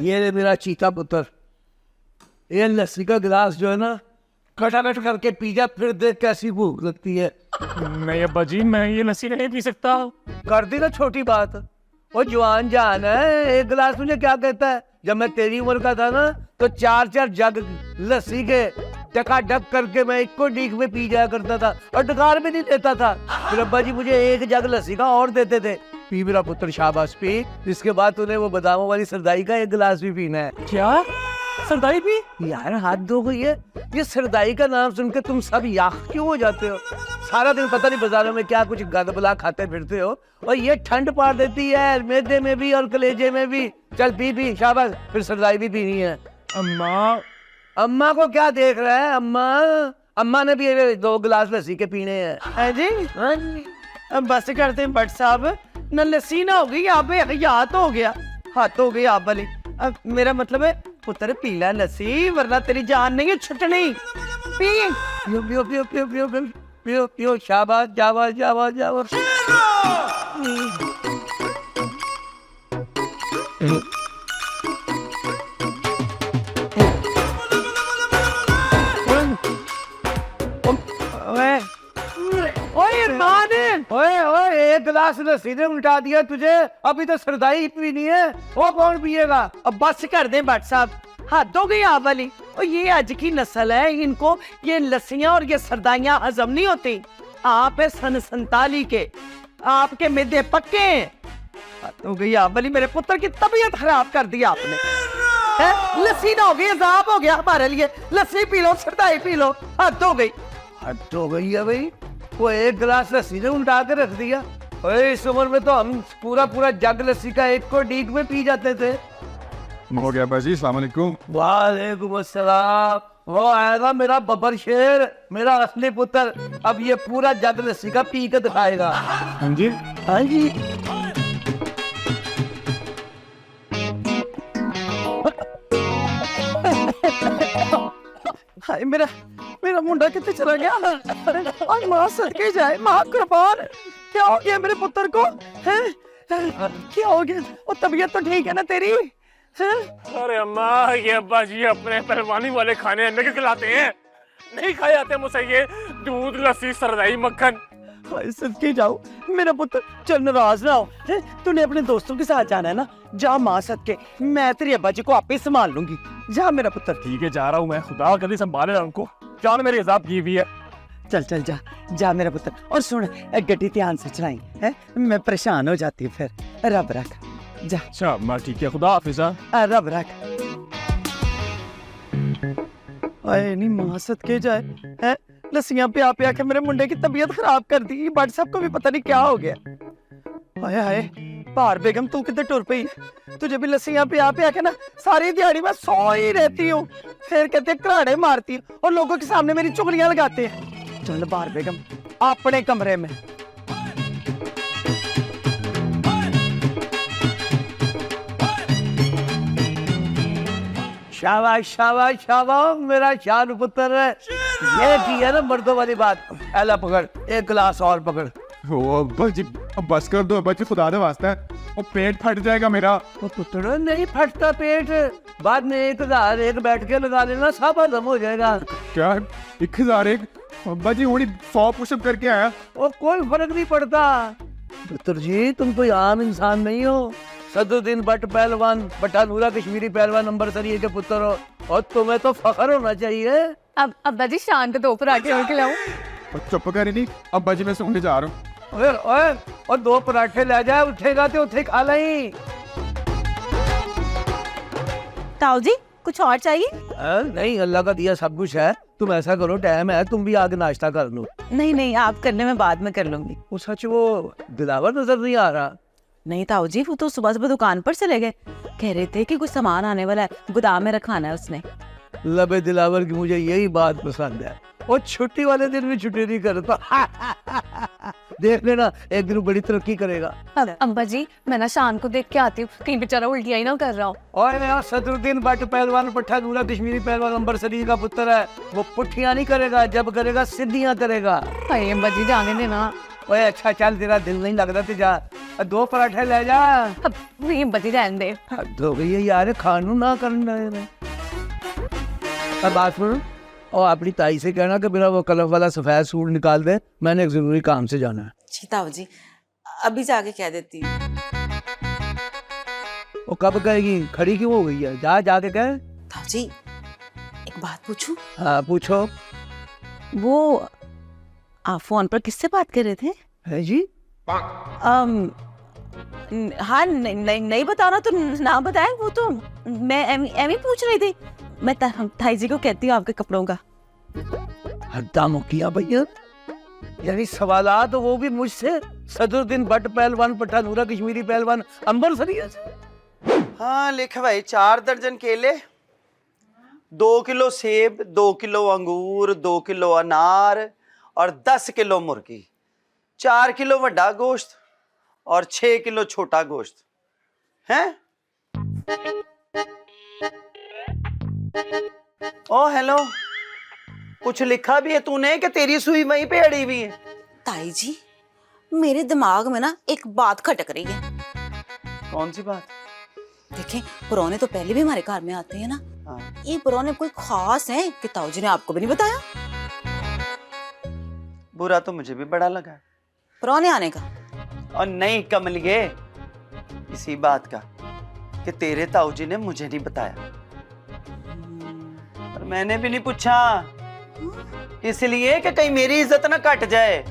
ये ले मेरा चीता पुत्र, ये लस्सी का गिलास जो है ना खटाखट करके पी जा, फिर देख कैसी भूख लगती है। नहीं अब्बा जी, मैं ये लस्सी नहीं पी सकता। कर दी ना छोटी बात, वो जवान जान है, एक गिलास मुझे क्या कहता है। जब मैं तेरी उम्र का था ना तो 4-4 जग लस्सी के डकाडक करके मैं एक को डीक में पी जाया करता था और डकार भी नहीं देता था। फिर अब्बा जी मुझे एक जग लस्सी का और देते थे। पी मेरा पुत्र, शाबाश पी। इसके बाद तूने वो बादामों वाली सरदाई का एक गिलास भी पीना है। क्या सरदाई भी? यार हाथ धो गई है, ये सरदाई का नाम सुन के तुम सब याक क्यों हो जाते हो? सारा दिन पता नहीं बाजारों में क्या कुछ गदबला खाते फिरते हो, और ये ठंड पार देती है मैदे में भी और कलेजे में भी। चल पी पी, शाबाश। फिर सरदाई भी पीनी है। अम्मा, अम्मा को क्या देख रहा है? अम्मा ने भी 2 गिलास लस्सी के पीने हैं। है जी? अब बस करते हैं भट्ट साहब, न लस्सी ना हो गई आप, याद हो गया, हाथ हो गई आप वाली। अब मेरा मतलब है पुत्र पीला लस्सी, वरना तेरी जान नहीं है छुटनी। पी। पियो पियो पियो पियो पियो पियो पियो पियो, शाबाश शाबाश शाबाश शाबाश। ओए इरमान, ओए ओए, एक गिलास लस्सी ने उल्टा दिया तुझे, अभी तो सरदाई पीनी है, वो कौन पिएगा? अब बस कर दें भट्ट साहब, हाथ हो गई आप वाली। और ये आज की नस्ल है, इनको ये लस्सियां और ये सरदाइयां हजम नहीं होती। आप है सन 47 के, आपके मिदे पक्के हैं। हाथ हो गई आप वाली, मेरे पुत्र की तबीयत खराब कर दी आपने। है? लस्सी ना हो गई, अजाब हो गया हमारे लिए। लस्सी पी लो, सरदाई पी लो, हद हो गई। हद हो गई है भाई, वो एक गिलास लस्सी ने उल्टा के रख दिया। ओए इस उम्र में तो हम पूरा जग लस्सी का एक को डीक में पी जाते थे। हो गया बाजी, अस्सलाम वालेकुम। वालेकुम अस्सलाम। वो आएगा मेरा बबर शेर, मेरा असली पुत्र, अब ये पूरा जग लस्सी का पी के दिखाएगा। हाँ जी, हाँ जी। हाय मेरा मुंडा कितने चला गया? और माँ सदके जाए, माँ कुर्बान। क्या हो गया मेरे पुत्र को? हैं? क्या हो गया? और तबीयत तो ठीक है ना तेरी? हैं? अरे अम्मा, ये अब्बा जी अपने पहलवानी वाले खाने अंडे के खिलाते हैं, नहीं खाए जाते मुझसे ये दूध लस्सी सरदाई मक्खन। हाय सदके जाओ मेरा पुत्र, चल नाराज ना हो। तूने अपने दोस्तों के साथ जाना है ना, जा माँ सदके, मैं तेरी अब्बा जी को आप ही संभाल लूंगी। जा मेरा पुत्र। ठीक है, जा रहा हूँ मैं, खुदा कभी संभाले उनको, जान मेरी अजाब की हुई है। चल चल जा जा मेरा पुत्र। और सुन, गड्डी ध्यान से चलाई है, मैं परेशान हो जाती हूँ फिर। रब रख, जा। अच्छा अम्मा ठीक है, खुदा हाफिज। रब रख। आए नहीं माँ सदके जाए, है लस्सियां पिया पिया के मेरे मुंडे की तबीयत खराब कर दी। बट सबको भी पता नहीं क्या हो गया। हाय हाय पार बेगम, तू किधर टुर पई? तुझे भी लस्सियां पिया पिया के ना सारी दिहाड़ी में सो ही रहती हूँ, फिर कहते घराड़े मारती है और लोगों के सामने मेरी चुगलियां लगाते हैं। चल बार बेगम अपने कमरे में। शाबाश शाबाश शाबाश, मेरा शान पुत्र है। ये की है ना मर्दों वाली बात। एला पकड़, एक गिलास और पकड़। ओ अब्बा जी, अब बस कर दो अब्बा जी, खुदा का वास्ता है, और पेट फट जाएगा मेरा। वो पुत्र नहीं फटता पेट, बाद में 1001 बैठ के लगा लेना, सब हजम हो जाएगा। क्या 1001? अब्बा जी वही 100 पुशअप करके आया। और कोई फर्क नहीं पड़ता पुत्र जी, तुम कोई आम इंसान नहीं हो। सदुद्दीन भट्ट पहलवान, बटानूरा कश्मीरी पहलवान नंबर सरिये के पुत्र हो, और तुम्हें तो फख्र होना चाहिए। अब अब्बा जी शान को 2 पराठे और खिलाऊं? चुप कर नहीं अब्बा जी, मैं सोने जा रहा हूँ। ओए ओए, और 2 पराठे ले जाए, उठेगा तो उठे खा लाई। ताऊ जी कुछ और चाहिए? नहीं, अल्लाह का दिया सब कुछ है। तुम ऐसा करो, टाइम है, तुम भी आगे नाश्ता कर लो। नहीं आप करने में बाद में कर लूंगी। वो सच वो दिलावर नजर नहीं आ रहा। नहीं ताऊ जी, वो तो सुबह दुकान पर चले गए, कह रहे थे कि कुछ सामान आने वाला है, गोदाम में रखाना है उसने। लबे दिलावर की मुझे यही बात पसंद है, और छुट्टी वाले दिन भी छुट्टी नहीं करता। देख लेना, एक दिन बड़ी तरक्की करेगा। अब्बा जी मैं ना शान को देख के आती हूँ, कहीं बेचारा उल्टियाँ ही ना कर रहा हो। और यार सदरुद्दीन भट्ट पहलवान पठानूरा कश्मीरी पहलवान नंबर सरिये का पुत्र है, वो पुट्ठियां नहीं करेगा, जब करेगा सीधियां करेगा। अरे अब्बा जी जाने देना। ओए अच्छा चल, तेरा दिल नहीं लगता तो जा। दो पराठे ले जा। अब ये बची रहने दे। हद हो गई है यार, खानू ना करना है। अब बात सुनो, और अपनी ताई से कहना कि मेरा वो कलर वाला सफेद सूट निकाल दे, मैंने एक जरूरी काम से जाना है। जी ताऊ जी, अभी जाके कह देती हूँ। वो कब कहेगी, खड़ी क्यों हो गई है? जा जाके कह। ताऊ जी एक बात पूछूं? हाँ पूछो। वो आप फोन पर किससे बात कर रहे थे? है जी? हाँ नहीं बताना तो ना बताए, वो तो मैं एम ही पूछ रही थी। मैं ताई जी को कहती हूँ आपके कपड़ों का। हद्दा मुकिया भैया, यानी सवालात वो भी मुझसे। सदरुद्दीन भट्ट पहलवान, पठानूरा कश्मीरी पहलवान, अंबर सरिया से। हाँ लिख भाई, 4 दर्जन केले, 2 किलो सेब, 2 किलो अंगूर, 2 किलो अनार और 10 किलो मुर्गी, 4 किलो वड्डा गोश्त और 6 किलो छोटा गोश्त हैं। ओ हेलो, कुछ लिखा भी है तूने कि तेरी सुई वहीं पे अड़ी हुई है? ताई जी मेरे दिमाग में ना एक बात खटक रही है। कौन सी बात? देखें, पुराने तो पहले भी हमारे घर में आते हैं ना। हाँ। ये पुराने कोई खास है कि ताऊ जी ने आपको भी नहीं बताया? बुरा तो मुझे भी बड़ा लगा पुराने आने का। और नहीं कमलिए, इसी बात का कि तेरे ताऊ जी ने मुझे नहीं बताया और मैंने भी नहीं पूछा, इसलिए कि कहीं मेरी इज्जत ना कट जाए।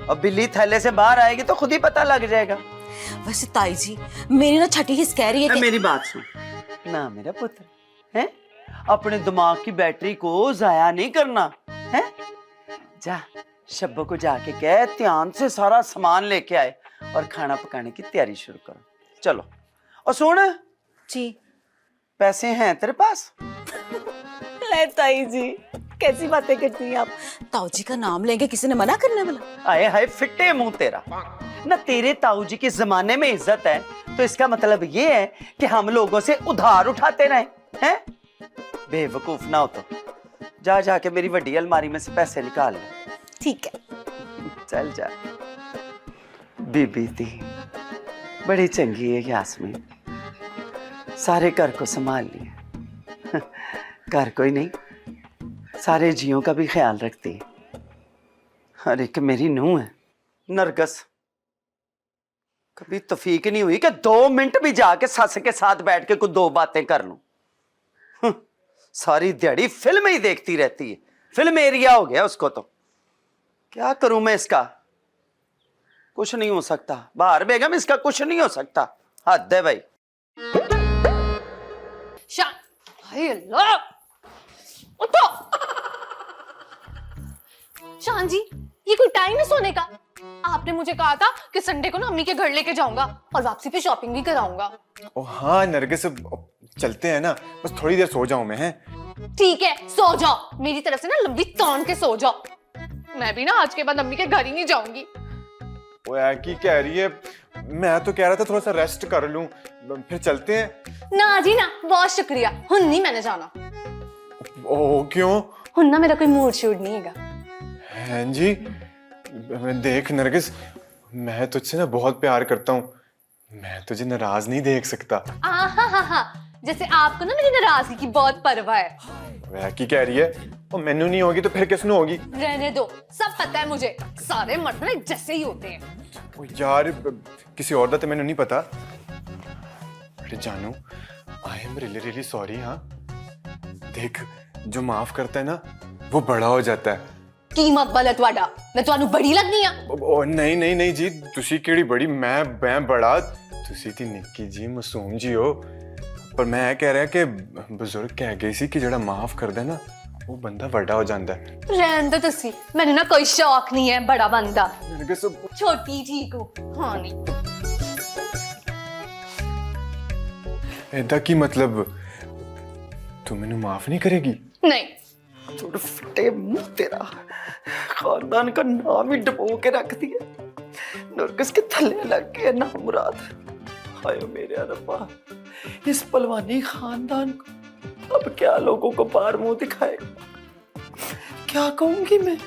और बिल्ली थैले से बाहर आएगी तो खुद ही पता लग जाएगा। वैसे ताई जी मेरी ना छठी हिस्स कह रही है कि... मेरी बात सुन ना मेरा पुत्र, है अपने दिमाग की बैटरी को जाया नहीं करना है। जा शब्बो को जाके कह ध्यान से सारा सामान लेके आए और खाना पकाने की तैयारी शुरू करो। चलो। और सुन जी, पैसे हैं तेरे पास? ले ताई जी कैसी बातें करती हैं आप। ताऊ जी का नाम लेंगे किसी ने मना करने वाला? आए हाय फिट्टे मुंह तेरा ना। तेरे ताऊ जी के जमाने में इज्जत है तो इसका मतलब ये है कि हम लोगों से उधार उठाते रहे हैं? बेवकूफ ना हो तो जा जाके मेरी वड्डी अलमारी में से पैसे निकाल ले। ठीक है। चल जा। बीबी थी बड़ी चंगी है यास्मीन, सारे घर को संभाल लिया। घर को ही नहीं सारे जियों का भी ख्याल रखती है। और एक मेरी नूंह है नरगस, कभी तौफीक नहीं हुई कि 2 मिनट भी जाके सस के साथ बैठ के कुछ 2 बातें कर लूं। सारी दिहाड़ी फिल्म ही देखती रहती है, फिल्म एरिया हो गया उसको। तो क्या करूं मैं इसका? कुछ नहीं हो सकता बाहर बेगम, इसका कुछ नहीं हो सकता। हद है भाई। शान, हाय अल्लाह, उठो। शान जी ये कोई टाइम है सोने का? आपने मुझे कहा था कि संडे को ना अम्मी के घर लेके जाऊंगा और वापसी पे शॉपिंग भी कराऊंगा। ओ हाँ नरगिस, चलते हैं ना, बस थोड़ी देर सो जाऊं मैं। हैं ठीक है सो जाओ, मेरी तरफ से ना लंबी तान के सो जाओ। मैं भी ना आज के बाद अम्मी के घर ही नहीं जाऊंगी। वो यार की कह रही है, मैं तो कह रहा था थोड़ा सा रेस्ट कर लूं, फिर चलते हैं। ना जी ना, बहुत शुक्रिया, हुन नहीं मैंने जाना। ओ क्यों? हुन ना मेरा कोई मूड शूड नहीं है। हैं जी, देख नरगिस, मैं तुझसे ना बहुत प्यार करता हूँ, मैं तुझे नाराज नहीं देख सकता। जैसे आपको ना मेरी नाराजगी की बहुत परवाह है। वह की कह रही है, और मैनू नहीं होगी तो फिर किसने होगी? रहने दो, सब पता है मुझे, सारे मर्द ना जैसे ही होते हैं। ओ यार किसी और दा तो मैनू नहीं पता। अरे जानू, I am really really sorry. हाँ देख, जो माफ करता है ना वो बड़ा हो जाता है। कीमत बल है तुहाडा, मैं तुहानू बड़ी लगनी आ? ओ नहीं नहीं नहीं जी, तुसी केड़ी बड़ी, मैं बड़ा, तुसी ती निक्की जी मासूम जी हो। पर मैं कह रहा कि बुजुर्ग कह गई सी कि जेड़ा माफ कर दे ना वो बंदा बड़ा हो जाता है। रहन दो तुसी, मैंने ना कोई शौक नहीं है बड़ा बनदा, सब छोटी ठीक हूँ। हाँ नहीं ऐदा की मतलब तू मैनू माफ नहीं करेगी? नहीं। थोड़ा फटे मुंह तेरा, खानदान का नाम ही डबो के रख दिया, नरगिस के थल्ले लग गए ना मुराद। हाय मेरे रब्बा, इस पलवानी खानदान को अब क्या लोगों को बाहर मुंह दिखाएगा? क्या कहूंगी मैं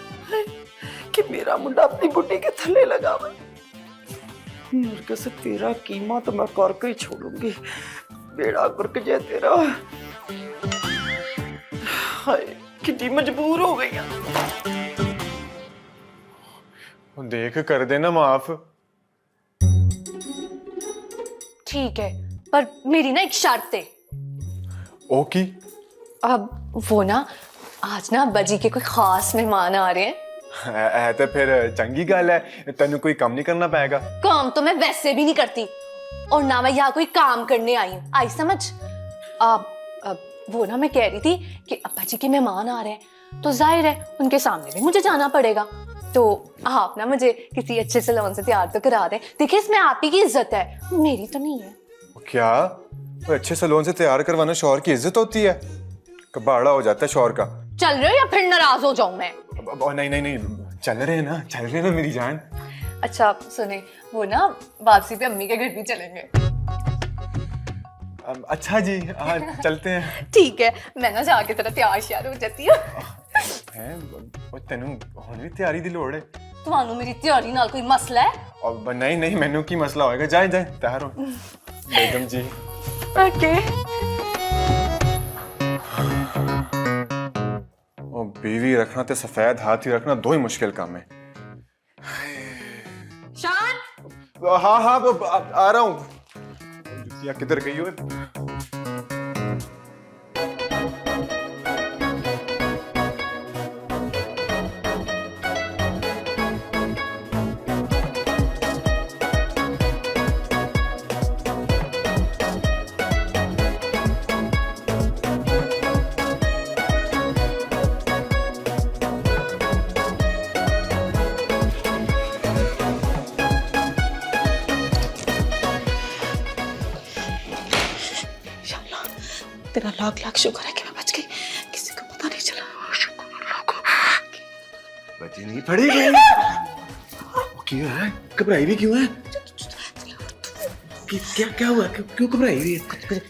कि मेरा मुंडा अपनी बुड्ढी के थल्ले लगा हुआ है? मुर्गे से तेरा कीमा तो मैं करके ही छोड़ूंगी। बेड़ा गर्क जाए तेरा। हाय कितनी मजबूर हो गई। देख कर देना माफ। ठीक है, पर मेरी ना एक शर्त है। ओके। अब वो ना आज ना अब्बा जी के कोई खास मेहमान आ रहे हैं। है तो फिर चंगी गल है, तेन कोई काम नहीं करना पाएगा। काम तो मैं वैसे भी नहीं करती, और ना मैं यहाँ कोई काम करने आई हूँ, आई समझ। अब वो ना मैं कह रही थी कि अब्बा जी के मेहमान आ रहे हैं, तो जाहिर है उनके सामने भी मुझे जाना पड़ेगा। तो आप ना मुझे किसी अच्छे सैलून से तैयार तो करा दें। देखिए इसमें आप ही की इज्जत है, मेरी तो नहीं है। क्या वो अच्छे सैलून से तैयार करवाना शौहर की इज्जत होती है? कबाड़ा हो जाता है शौहर का। चल रहे हो या फिर नाराज हो जाऊं मैं? नहीं नहीं नहीं, चल रहे हैं ना मेरी जान। अच्छा सुने, वो ना वापसी पे अम्मी के घर भी चलेंगे। अच्छा जी, हाँ चलते हैं। ठीक है, मैं ना जाके तेरा तैयार श्यार हो जाती हूँ। तेनू हुण भी तैयारी दी लोड़ है? ਤੁਹਾਨੂੰ ਮੇਰੀ ਤਿਆਰੀ ਨਾਲ ਕੋਈ ਮਸਲਾ ਹੈ? अब नहीं मैनू की मसला होएगा, जाए तैयार हो बेगम जी। ओके। ओ बीवी रखना ते सफेद हाथी रखना दो ही मुश्किल काम है। शान हाँ आ रहा हूँ। जुतिया किधर गई हो? तेरा लाख लाख शुक्र है कि मैं बच गई, किसी को पता नहीं चला। शुक्र अल्लाह को। बची नहीं पड़ी गई। क्यों है? घबराई भी क्यों है? क्या हुआ? क्यों घबराई हुई है?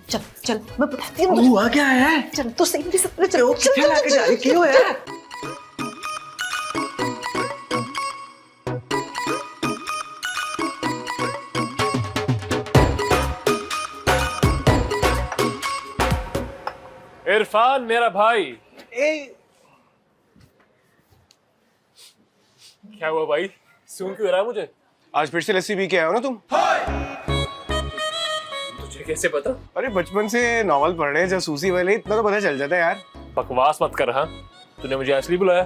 चल चल मैं बताती हूँ। हुआ क्या है? चल तो सही मेरे साथ चल। क्या लाके जा रही? क्यों है? इरफान मेरा भाई। क्या हुआ भाई, सूंघ क्यों रहा है मुझे? आज फिर से लस्सी पी के आए हो ना तुम? तुझे कैसे पता? अरे बचपन से नॉवल पढ़ रहे हैं जासूसी वाले, इतना तो पता चल जाता है यार। बकवास मत कर। हाँ तूने मुझे असली बुलाया?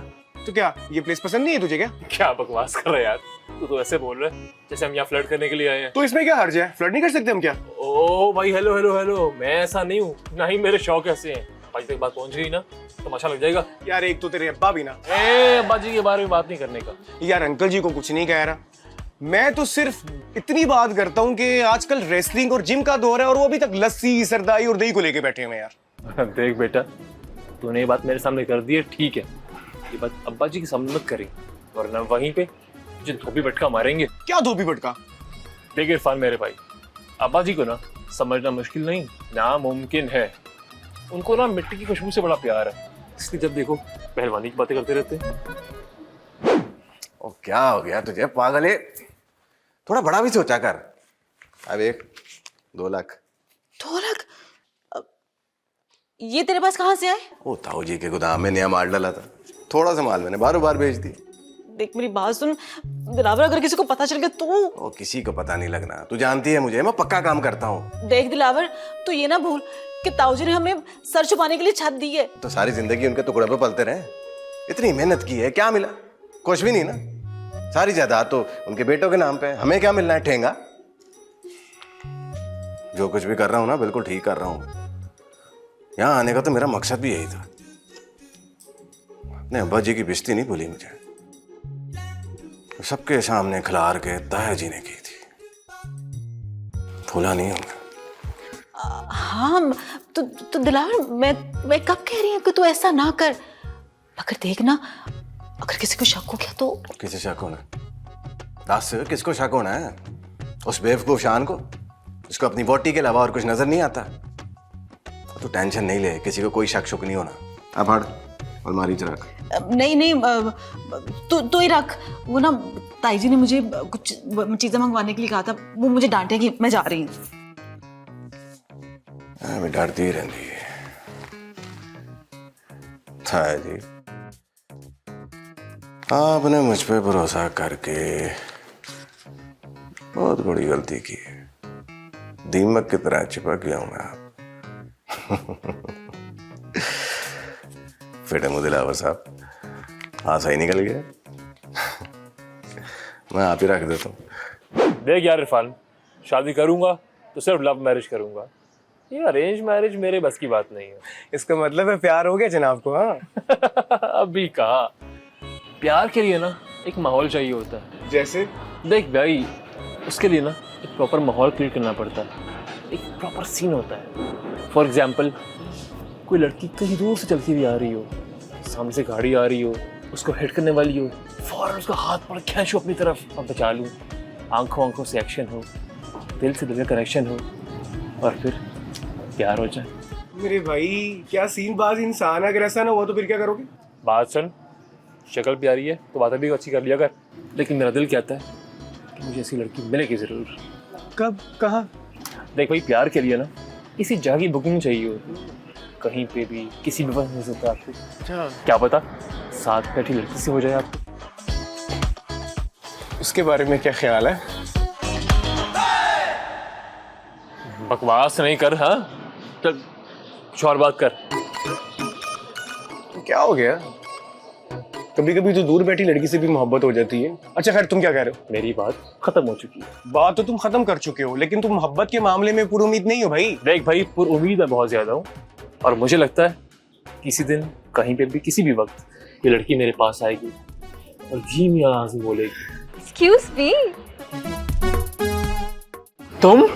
तो क्या ये प्लेस पसंद नहीं है तुझे क्या? क्या बकवास कर रहा है यार, तू तो ऐसे बोल रहा है जैसे हम यहाँ फ्लर्ट करने के लिए आए हैं। तो इसमें क्या हर्ज है? फ्लर्ट नहीं कर सकते हम क्या? ओ भाई हेलो हेलो हेलो, मैं ऐसा नहीं हूँ, ना ही मेरे शौक ऐसे हैं। भाई तक बात पहुंच गई ना तो मजा लग जाएगा। यार एक तो तेरे अब्बा भी ना। अब्बा जी के बारे में बात नहीं करने का। यार अंकल जी को कुछ नहीं कह रहा, मैं तो सिर्फ इतनी बात करता हूँ कि आजकल रेसलिंग और जिम का दौर है और वो अभी तक लस्सी सरदाई और दही को लेके बैठे हुए हैं यार। देख बेटा, तूने ये बात मेरे सामने कर दी है, ठीक है, ये बात अब्बा जी के सामने मत करी, वरना वहीं पे तुझे धोबी पटका मारेंगे। क्या धोबी पटका? देख इरफान मेरे भाई, अब्बा जी को ना समझना मुश्किल नहीं, नामुमकिन है। उनको ना मिट्टी की खुशबू से बड़ा प्यार है, इसलिए जब देखो पहलवानी की बातें करते रहते हैं। ओ क्या हो गया तुझे पागल है? थोड़ा बड़ा भी सोचा कर। अब 2 लाख। 2 लाख? ये तेरे पास कहाँ से आए? ओ ताऊ जी के गोदाम में नया माल डाला था, थोड़ा सा माल मैंने बार बेच दी। देख मेरी बात सुन दिलावर, अगर किसी को पता चल गया तो? ओ किसी को पता नहीं लगना, तू जानती है मुझे, मैं पक्का काम करता हूँ। देख दिलावर, तू ये ना भूल कि ताऊ जी ने हमें सर छुपाने के लिए छत दी है। तो सारी जिंदगी उनके टुकड़े पे पलते रहे, इतनी मेहनत की है, क्या मिला? कुछ भी नहीं ना। सारी जायदाद तो उनके बेटों के नाम पे है, हमें क्या मिलना है? ठेंगा। जो कुछ भी कर रहा हूँ ना बिल्कुल ठीक कर रहा हूँ। यहाँ आने का तो मेरा मकसद भी यही था। अपने अब्बा जी की बेइज्जती नहीं भूली मुझे, सबके सामने खिलार के ताया जी ने की थी, भूला नहीं हूँ। हाँ तो दिलावर, मैं कब कह रही हूँ कि तू ऐसा ना कर, मगर देख ना, अगर किसी को शक हो गया तो? किसे शक होना? दास किसको शक होना है? उस बेवकूफ शान को, जिसको अपनी वोटी के अलावा और कुछ नजर नहीं आता। तू टेंशन नहीं ले, किसी को कोई शक शुक नहीं होना। अब हट, अलमारी च रख। नहीं नहीं, तू ही रख। वो ना ताई जी ने मुझे कुछ चीजें मंगवाने के लिए कहा था, वो मुझे डांटेगी, मैं जा रही हूँ। मैं डरती ही रहती है ताया जी। आपने मुझ पे भरोसा करके बहुत बड़ी गलती की है। दीमक की तरह चिपक गया हूं मैं आप। फिर मुझे दिलावर साहब, आशा ही निकल गया। मैं आप ही रख देता हूँ। देख यार इरफान, शादी करूंगा तो सिर्फ लव मैरिज करूंगा, ये अरेंज मैरिज मेरे बस की बात नहीं है। इसका मतलब है प्यार हो गया जनाब को? हाँ अभी कहा, प्यार के लिए ना एक माहौल चाहिए होता है। जैसे? देख भाई, उसके लिए ना एक प्रॉपर माहौल क्रिएट करना पड़ता है, एक प्रॉपर सीन होता है। फॉर एग्जाम्पल, कोई लड़की कहीं दूर से चलती हुई आ रही हो, सामने से गाड़ी आ रही हो, उसको हिट करने वाली हो, फौरन उसका हाथ पकड़ खींचो अपनी तरफ और बचा लूँ। आंखों आंखों से एक्शन हो, दिल से दिल का कनेक्शन हो, और फिर प्यार हो जाए। मेरे भाई क्या सीनबाज इंसान है, अगर ऐसा ना हुआ तो फिर क्या करोगे? बात सुन, शक्ल प्यारी है तो बातें भी अच्छी कर लिया कर, लेकिन मेरा दिल कहता है कि मुझे ऐसी लड़की मिलेगी जरूर। कब, कहाँ? देख भाई, प्यार के लिए ना किसी जगह की बुकिंग चाहिए होती है, कहीं पे भी किसी भी वक्त मिल सकता है आपको। अच्छा, क्या पता साथ बैठी लड़की से हो जाए आपको। उसके बारे में क्या ख्याल है? बकवास नहीं कर, हाँ चल कुछ और बात कर। क्या हो गया? कभी कभी तो दूर बैठी लड़की से भी मोहब्बत हो जाती है। अच्छा खैर, तुम क्या कह रहे हो? मेरी बात खत्म हो चुकी है। बात तो तुम खत्म कर चुके हो, लेकिन तुम मोहब्बत के मामले में पूरी उम्मीद नहीं हो भाई। देख भाई, पुर उम्मीद है बहुत ज्यादा हूँ, और मुझे लगता है किसी दिन कहीं पे भी किसी भी वक्त ये लड़की मेरे पास आएगी और धीमी आवाज में बोलेगी, एक्सक्यूज मी, तुम